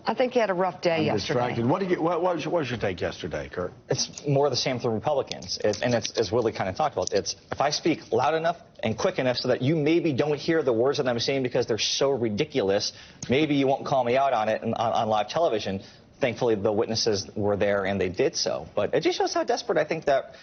I think he had a rough day yesterday. Distracted. What was your take yesterday, Kurt? It's more the same for Republicans, and it's as Willie kind of talked about. It's if I speak loud enough and quick enough so that you maybe don't hear the words that I'm saying because they're so ridiculous, maybe you won't call me out on it on live television. Thankfully, the witnesses were there, and they did so. But it just shows how desperate I think that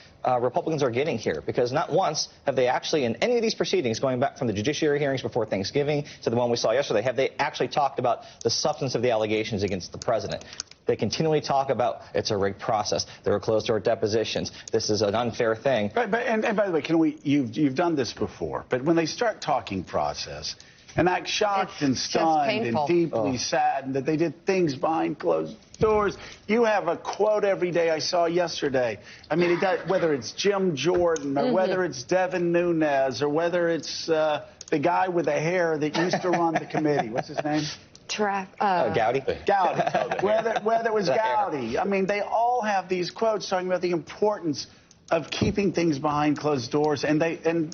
Republicans are getting here, because not once have they actually, in any of these proceedings, going back from the judiciary hearings before Thanksgiving to the one we saw yesterday, have they actually talked about the substance of the allegations against the president. They continually talk about it's a rigged process. There were closed-door depositions. This is an unfair thing. And by the way, you've done this before, but when they start talking process and act shocked and stunned and deeply saddened that they did things behind closed doors. You have a quote every day I saw yesterday. I mean, whether it's Jim Jordan or whether it's Devin Nunes or whether it's the guy with the hair that used to run the committee. What's his name? Gowdy. Gowdy. Whether it was Gowdy. I mean, they all have these quotes talking about the importance of keeping things behind closed doors, and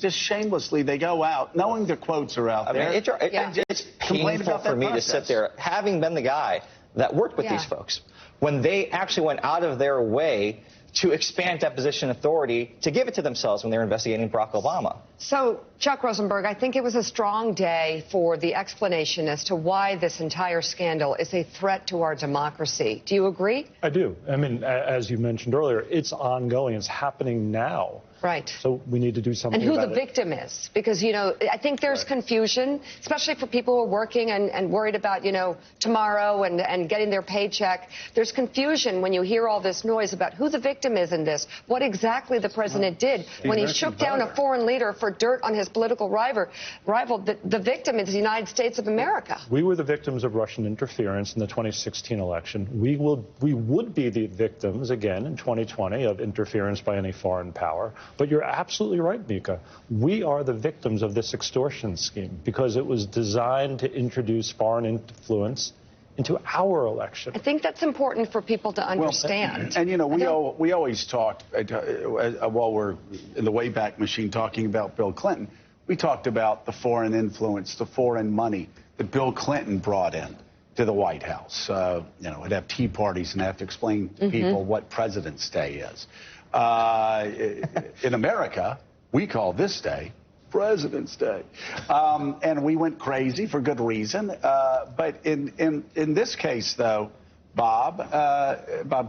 just shamelessly they go out knowing the quotes are out there. It's painful for me to sit there, having been the guy that worked with these folks, when they actually went out of their way to expand deposition authority to give it to themselves when they were investigating Barack Obama. So, Chuck Rosenberg, I think it was a strong day for the explanation as to why this entire scandal is a threat to our democracy. Do you agree? I do. I mean, as you mentioned earlier, it's ongoing. It's happening now. Right. So we need to do something about it. And who the victim is. Because, you know, I think there's confusion, especially for people who are working and worried about, you know, tomorrow and getting their paycheck. There's confusion when you hear all this noise about who the victim is in this, what exactly the president did when he shook down a foreign leader for dirt on his political rival. The victim is the United States of America. We were the victims of Russian interference in the 2016 election. We would be the victims again in 2020 of interference by any foreign power. But you're absolutely right, Mika. We are the victims of this extortion scheme because it was designed to introduce foreign influence into our election. I think that's important for people to understand. Well, and you know, we always talk, while we're in the Wayback Machine talking about Bill Clinton, we talked about the foreign influence, the foreign money that Bill Clinton brought in to the White House. You know, it'd have tea parties and have to explain to people what President's Day is. In America, we call this day President's Day. And we went crazy for good reason. But in this case, though, Bob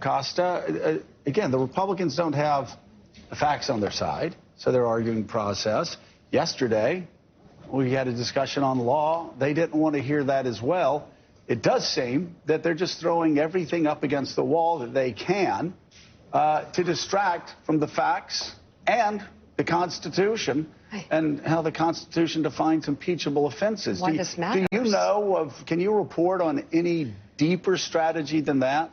Costa, again, the Republicans don't have the facts on their side, so they're arguing process. Yesterday, we had a discussion on law. They didn't want to hear that as well. It does seem that they're just throwing everything up against the wall that they can to distract from the facts and the Constitution and how the Constitution defines impeachable offenses. Why this matters. Do you know can you report on any deeper strategy than that?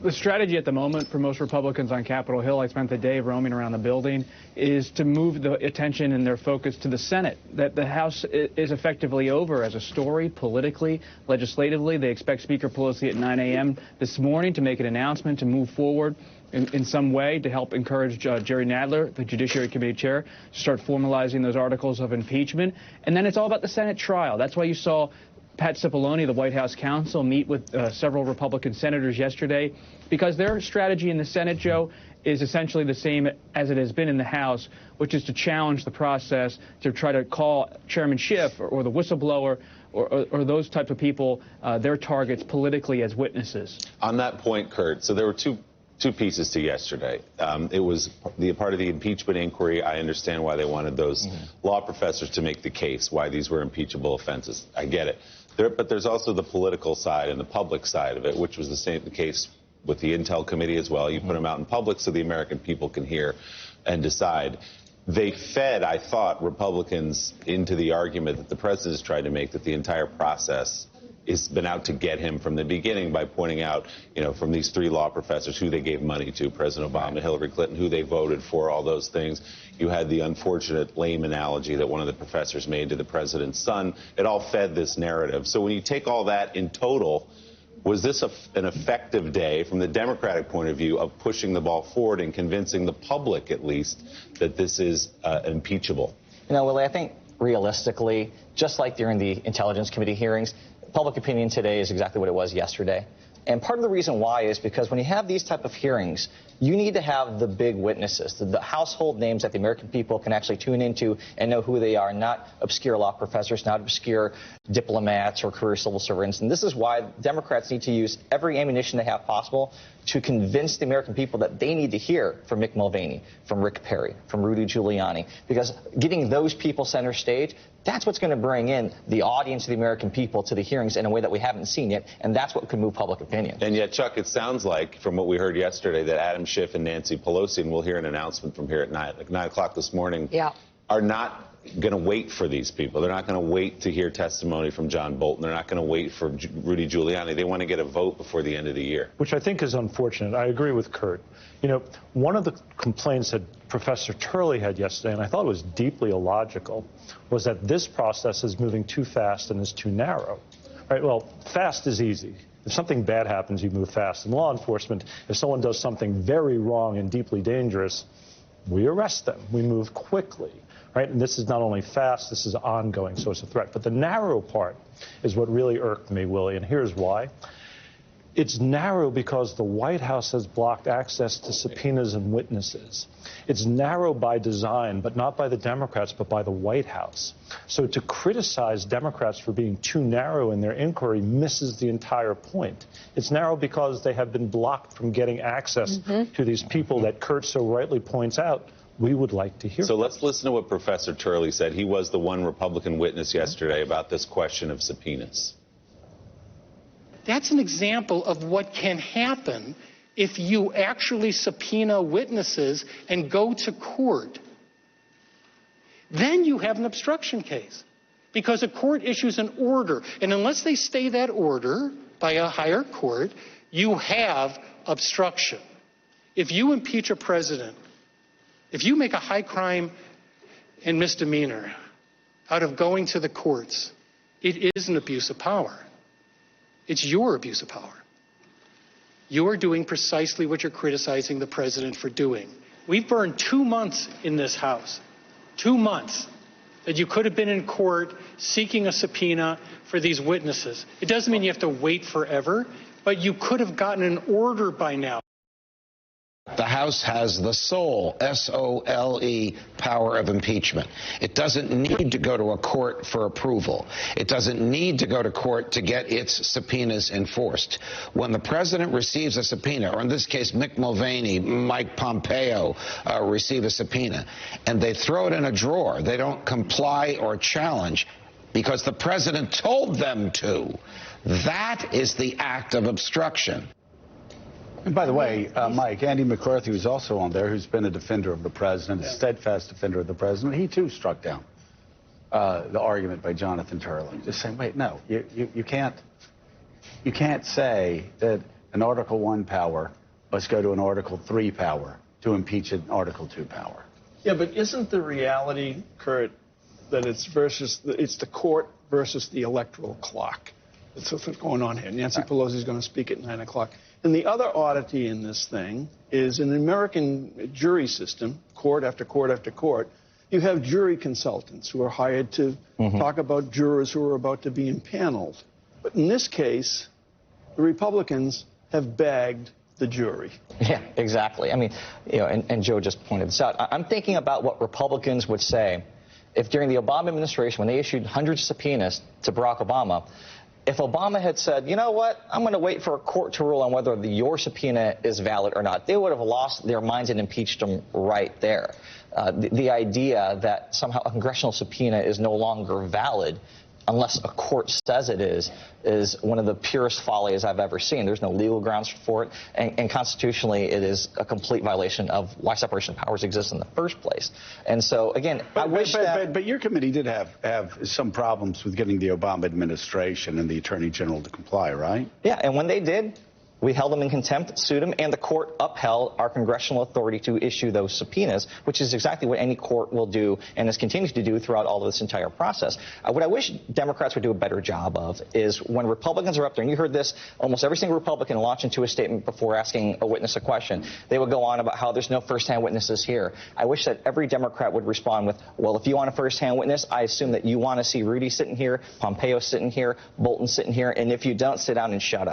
The strategy at the moment for most Republicans on Capitol Hill, I spent the day roaming around the building, is to move the attention and their focus to the Senate. That the House is effectively over as a story, politically, legislatively. They expect Speaker Pelosi at 9 a.m. this morning to make an announcement to move forward in some way to help encourage Jerry Nadler, the Judiciary Committee chair, to start formalizing those articles of impeachment. And then it's all about the Senate trial. That's why you saw Pat Cipollone, the White House counsel, meet with several Republican senators yesterday, because their strategy in the Senate, Joe, is essentially the same as it has been in the House, which is to challenge the process, to try to call Chairman Schiff or the whistleblower or those type of people, their targets politically as witnesses. On that point, Kurt, so there were two pieces to yesterday. It was part of the impeachment inquiry. I understand why they wanted those law professors to make the case, why these were impeachable offenses. I get it. But there's also the political side and the public side of it, which was the case with the Intel Committee as well. You put them out in public so the American people can hear and decide. They fed, I thought, Republicans into the argument that the president has tried to make, that the entire process has been out to get him from the beginning by pointing out, you know, from these three law professors who they gave money to, President Obama, Hillary Clinton, who they voted for, all those things. You had the unfortunate lame analogy that one of the professors made to the president's son. It all fed this narrative. So when you take all that in total, was this an effective day from the Democratic point of view of pushing the ball forward and convincing the public, at least, that this is impeachable? You know, Willie, I think realistically, just like during the Intelligence Committee hearings, public opinion today is exactly what it was yesterday. And part of the reason why is because when you have these type of hearings, you need to have the big witnesses, the household names that the American people can actually tune into and know who they are, not obscure law professors, not obscure diplomats or career civil servants. And this is why Democrats need to use every ammunition they have possible to convince the American people that they need to hear from Mick Mulvaney, from Rick Perry, from Rudy Giuliani, because getting those people center stage, that's what's going to bring in the audience of the American people to the hearings in a way that we haven't seen yet, and that's what could move public opinion. And yet, Chuck, it sounds like, from what we heard yesterday, that Adam Schiff and Nancy Pelosi, and we'll hear an announcement from here at 9 o'clock this morning, are not going to wait for these people. They're not going to wait to hear testimony from John Bolton. They're not going to wait for Rudy Giuliani. They want to get a vote before the end of the year. Which I think is unfortunate. I agree with Kurt. You know, one of the complaints that Professor Turley had yesterday, and I thought it was deeply illogical, was that this process is moving too fast and is too narrow. Right? Well, fast is easy. If something bad happens, you move fast. In law enforcement, if someone does something very wrong and deeply dangerous, we arrest them. We move quickly. Right? And this is not only fast, this is ongoing, so it's a threat. But the narrow part is what really irked me, Willie, and here's why. It's narrow because the White House has blocked access to subpoenas and witnesses. It's narrow by design, but not by the Democrats, but by the White House. So to criticize Democrats for being too narrow in their inquiry misses the entire point. It's narrow because they have been blocked from getting access to these people that Kurt so rightly points out we would like to hear. So let's listen to what Professor Turley said. He was the one Republican witness yesterday about this question of subpoenas. That's an example of what can happen if you actually subpoena witnesses and go to court. Then you have an obstruction case because a court issues an order. And unless they stay that order by a higher court, you have obstruction. If you impeach a president, if you make a high crime and misdemeanor out of going to the courts, it is an abuse of power. It's your abuse of power. You're doing precisely what you're criticizing the president for doing. We've burned 2 months in this House, 2 months, that you could have been in court seeking a subpoena for these witnesses. It doesn't mean you have to wait forever, but you could have gotten an order by now. The House has the sole, S-O-L-E, power of impeachment. It doesn't need to go to a court for approval. It doesn't need to go to court to get its subpoenas enforced. When the president receives a subpoena, or in this case, Mick Mulvaney, Mike Pompeo receive a subpoena, and they throw it in a drawer, they don't comply or challenge because the president told them to. That is the act of obstruction. And by the way, Mike, Andy McCarthy was also on there, who's been a defender of the president, a steadfast defender of the president. He, too, struck down the argument by Jonathan Turley. Just saying, wait, no, you can't say that an Article I power must go to an Article III power to impeach an Article II power. Yeah, but isn't the reality, Kurt, that it's the court versus the electoral clock? That's what's going on here. Nancy Pelosi is going to speak at 9 o'clock. And the other oddity in this thing is in the American jury system, court after court after court, you have jury consultants who are hired to talk about jurors who are about to be impaneled. But in this case, the Republicans have bagged the jury. Yeah, exactly. I mean, you know, and Joe just pointed this out. I'm thinking about what Republicans would say if during the Obama administration, when they issued hundreds of subpoenas to Barack Obama, if Obama had said, you know what, I'm going to wait for a court to rule on whether your subpoena is valid or not, they would have lost their minds and impeached him right there. The idea that somehow a congressional subpoena is no longer valid unless a court says it is one of the purest follies I've ever seen. There's no legal grounds for it, and constitutionally it is a complete violation of why separation of powers exists in the first place. And so, again, But your committee did have some problems with getting the Obama administration and the Attorney General to comply, right? Yeah, and when they did, We held him in contempt, sued him, and the court upheld our congressional authority to issue those subpoenas, which is exactly what any court will do and has continued to do throughout all of this entire process. What I wish Democrats would do a better job of is when Republicans are up there, and you heard this, almost every single Republican launch into a statement before asking a witness a question. They would go on about how there's no first-hand witnesses here. I wish that every Democrat would respond with, well, if you want a first-hand witness, I assume that you want to see Rudy sitting here, Pompeo sitting here, Bolton sitting here, and if you don't, sit down and shut up.